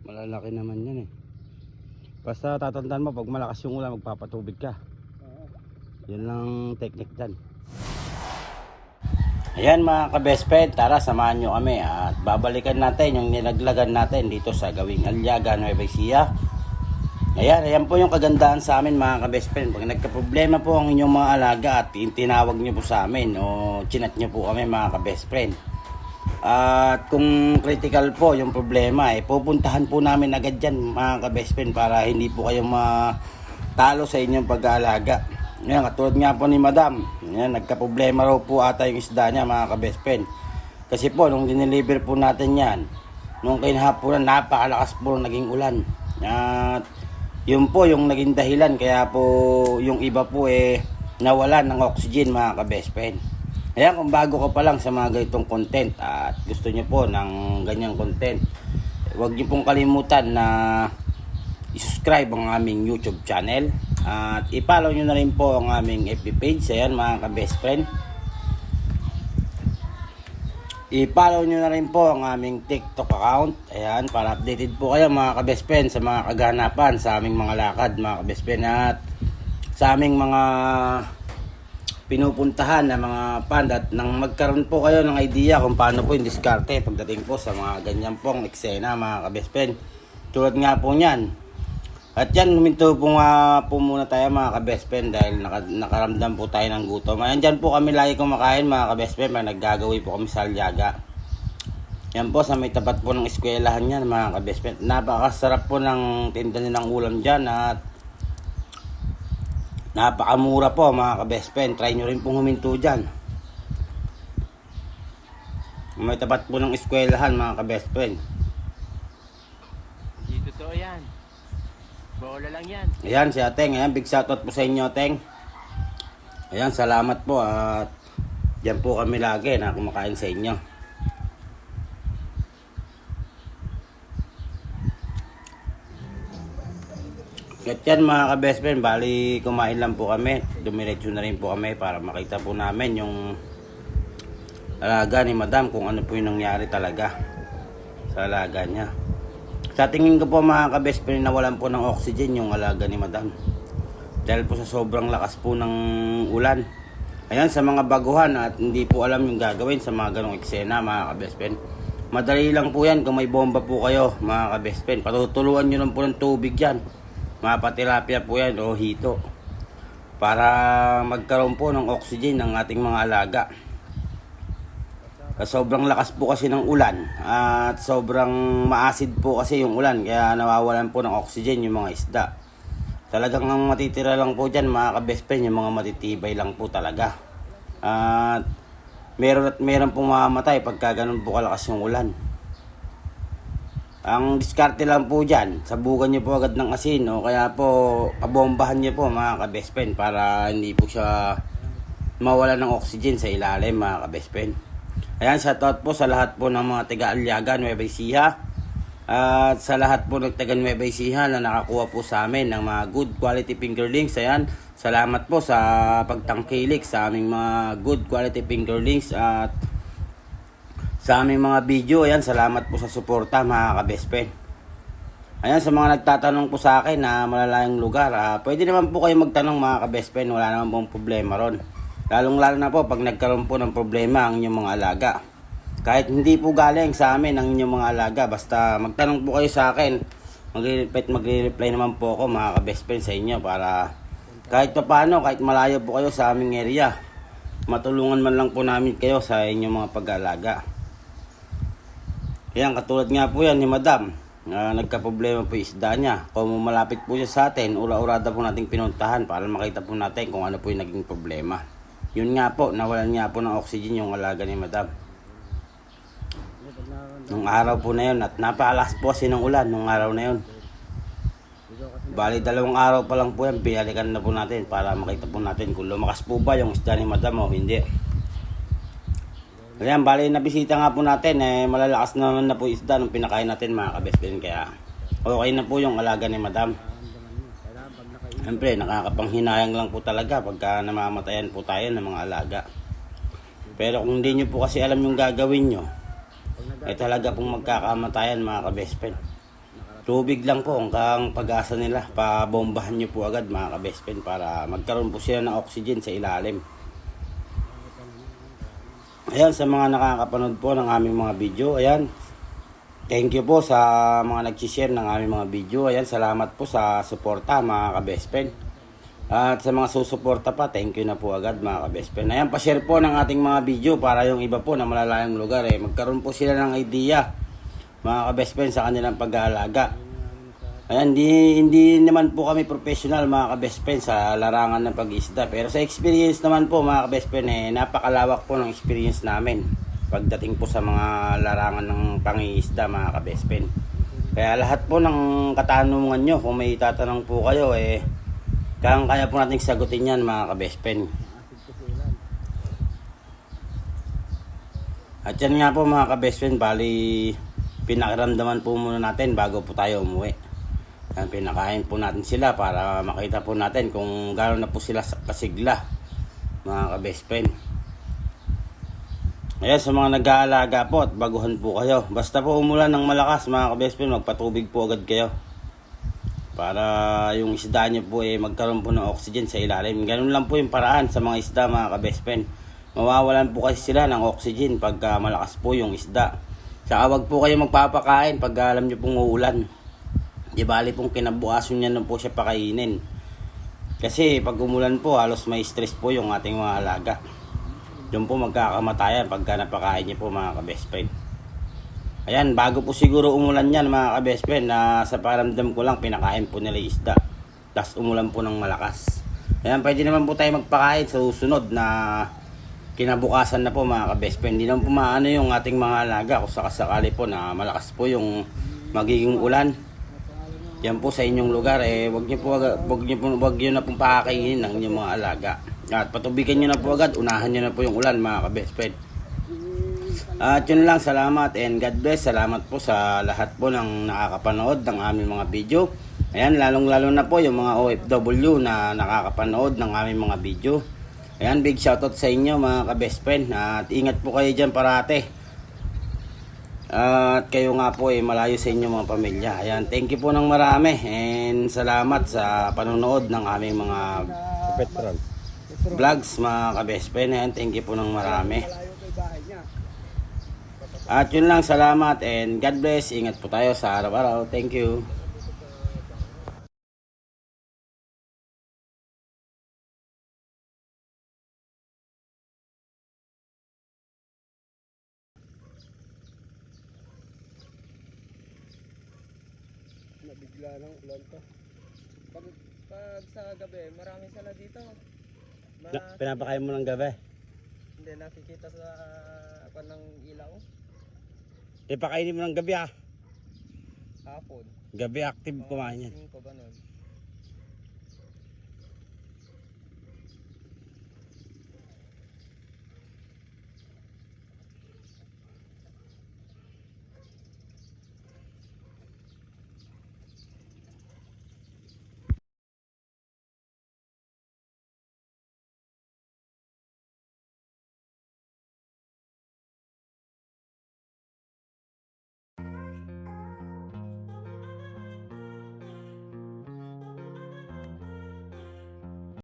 Malalaki naman yan eh. Basta tatandaan mo, pag malakas yung ulan, magpapatubig ka. Yan lang technique dyan. Ayan mga ka-best friend, tara samahan nyo kami at babalikan natin yung nilaglagan natin dito sa Gawing Aliaga, Nueva Ecija. Ayan po yung kagandahan sa amin mga ka-best friend. Pag nagka-problema po ang inyong mga alaga at tinawag nyo po sa amin o chinat nyo po kami mga ka-best friend. At kung critical po yung problema, pupuntahan po namin agad dyan mga ka-best friend para hindi po kayo matalo sa inyong pag-aalaga. Yan, katulad nga po ni Madam, yan, nagka-problema raw po ata yung isda niya mga ka-best friend. Kasi po, nung dineliver po natin yan, nung kinahaponan, napakalakas po naging ulan. At yun po yung naging dahilan, kaya po yung iba po nawalan ng oxygen mga ka-best friend. Ayan, kung bago ka pa lang sa mga ganitong content at gusto nyo po ng ganyang content, huwag nyo pong kalimutan na i-subscribe ang aming YouTube channel at i-follow nyo na rin po ang aming FB page. Ayan mga ka-best friend, i-follow nyo na rin po ang aming TikTok account. Ayan, para updated po kayo mga ka-best friend sa mga kaganapan sa aming mga lakad mga ka-best friend at sa aming mga pinupuntahan na mga pand, at nang magkaroon po kayo ng idea kung paano po yung diskarte pagdating po sa mga ganyan pong eksena mga ka-best friend. Tulad nga po nyan. At yan, huminto po nga po muna tayo mga ka-best friend dahil nakaramdam po tayo ng gutom. Ayan, dyan po kami lagi kumakain mga ka-best friend, naggagawi po kami sa Aliaga. Yan po sa may tapat po ng eskwelahan yan mga ka-best friend. Napakasarap po ng tinda nilang ulam dyan at napakamura po mga ka-best friend. Try nyo rin pong huminto dyan. May tapat po ng eskwelahan mga ka-best friend. Hindi totoo yan. Bola lang yan. Ayan si Ateng. Ayan, big shoutout po sa inyo Ateng. Ayan, salamat po at dyan po kami lagi na kumakain sa inyo. At yan mga ka-best friend, bali kumain lang po kami. Dumiretso na rin po kami para makita po namin yung alaga ni Madam, kung ano po yung nangyari talaga sa alaga niya. Sa tingin ko po mga ka-best friend, nawalan po ng oxygen yung alaga ni Madam dahil po sa sobrang lakas po ng ulan. Ayan, sa mga baguhan at hindi po alam yung gagawin sa mga ganong eksena mga ka-best friend, madali lang po yan. Kung may bomba po kayo mga ka-best friend, patutuluan nyo lang po ng tubig yan, mapatilapia po yan o hito, para magkaroon po ng oxygen ng ating mga alaga. Sobrang lakas po kasi ng ulan at sobrang maasid po kasi yung ulan, kaya nawawalan po ng oxygen yung mga isda. Talagang ang matitira lang po dyan mga ka-best friend, yung mga matitibay lang po talaga. At meron pong mamamatay pagka ganun po kalakas yung ulan. Ang diskarte lang po dyan, sabugan nyo po agad ng asin o kaya po pabombahan nyo po mga ka-best friend para hindi po siya mawala ng oxygen sa ilalim mga ka-best friend. Ayan, shoutout po sa lahat po ng mga taga Aliaga, Nueva Ecija. At sa lahat po ng taga Nueva Ecija na nakakuha po sa amin ng mga good quality fingerlings. Ayan, salamat po sa pagtangkilik sa aming mga good quality fingerlings at sa aming mga video. Ayan, salamat po sa suporta mga ka-best friend. Ayan, sa mga nagtatanong po sa akin na malalayong lugar, pwede naman po kayo magtanong mga ka-best friend, wala naman pong problema ron. Lalong-lalo na po pag nagkaroon po ng problema ang inyong mga alaga. Kahit hindi po galing sa amin ang inyong mga alaga, basta magtanong po kayo sa akin. Magre-reply naman po ako mga ka-best friend sa inyo para kahit pa paano, kahit malayo po kayo sa aming area, matulungan man lang po namin kayo sa inyong mga pag-alaga. Ayan, katulad nga po yan ni Madam. Nagka-problema po yung isda niya. Kung malapit po siya sa atin, ura-urada po nating pinuntahan para makita po natin kung ano po yung naging problema. Yun nga po, nawalan nga po ng oxygen yung alaga ni Madam nung araw po na yun, at napakalas po kasi ng ulan nung araw na yun. Bali 2 araw pa lang po yan, binalikan na po natin para makita po natin kung lumakas po ba yung isda ni Madam o hindi. Ayan, bali nabisita nga po natin, malalakas naman na po isda nung pinakain natin mga ka-best friend, kaya okay na po yung alaga ni Madam. Siyempre, nakakapanghinayang lang po talaga pagka namamatayan po tayo ng mga alaga. Pero kung hindi nyo po kasi alam yung gagawin nyo, talaga pong magkakamatayan mga ka-best friend. Tubig lang po ang pag-asa nila. Pabombahan nyo po agad mga ka-best friend para magkaroon po sila ng oxygen sa ilalim. Ayan, sa mga nakakapanood po ng aming mga video, ayan. Thank you po sa mga nag-share ng aming mga video. Ayan, salamat po sa suporta mga ka-best friend. At sa mga susuporta pa, thank you na po agad mga ka-best friend. Ayan, pa-share po ng ating mga video para yung iba po na malalayang lugar magkaroon po sila ng idea mga ka-best friend sa kanilang pag-aalaga. Ayan, hindi naman po kami professional mga ka-best friend sa larangan ng pag-iisda. Pero sa experience naman po mga ka-best friend, napakalawak po ng experience namin pagdating po sa mga larangan ng pang-iisda mga ka-best friend. Kaya lahat po ng katanungan nyo, kung may tatanong po kayo, kaya po natin sagutin yan mga ka-best friend. At yan nga po mga ka-best friend, bali pinakiramdaman po muna natin bago po tayo umuwi. Yan, pinakain po natin sila para makita po natin kung gano'n na po sila kasigla mga ka-best friend. Ayan, sa mga nag-aalaga po at baguhan po kayo, basta po umulan ng malakas mga ka-best friend, magpatubig po agad kayo para yung isda nyo po magkaroon po ng oxygen sa ilalim. Ganun lang po yung paraan sa mga isda mga ka-best friend. Mawawalan po kasi sila ng oxygen pag malakas po yung isda. Saka wag po kayo magpapakain pag alam nyo pong uulan. Di bali pong kinabukasan nyo na po siya pakainin. Kasi pag umulan po halos may stress po yung ating mga alaga. Doon po magkakamatayan pagka napakain nyo po mga ka-best friend. Ayan, bago po siguro umulan yan mga ka-best friend, na sa pakiramdam ko lang pinakain po nila yung isda. Tapos umulan po ng malakas. Ayan, pwede naman po tayo magpakain sa susunod na kinabukasan na po mga ka-best friend. Hindi naman po maano yung ating mga alaga kung sakasakali po na malakas po yung magiging ulan. Yan po sa inyong lugar, wag nyo na pong pakakainin ng inyong mga alaga. At patubigan nyo na po agad, unahan nyo na po yung ulan mga ka-best friend. At yun lang, salamat and God bless. Salamat po sa lahat po ng nakakapanood ng aming mga video. Ayan, lalong-lalo na po yung mga OFW na nakakapanood ng aming mga video. Ayan, big shoutout sa inyo mga ka-best friend. At ingat po kayo dyan parate. At kayo nga po malayo sa inyo mga pamilya. Ayan, thank you po ng marami. And salamat sa panonood ng aming mga vlogs mga ka-best friend. Ayan, thank you po ng marami. At yun lang, salamat and God bless. Ingat po tayo sa araw-araw. Thank you. Nabigla ng ulan to. Pag sa gabi, marami sila dito. Pinapakain mo ng gabi. Hindi nakikita sa ng ilaw. Ipakainin mo ng gabi Hapon. Gabi active kumain yan. 5 ganun.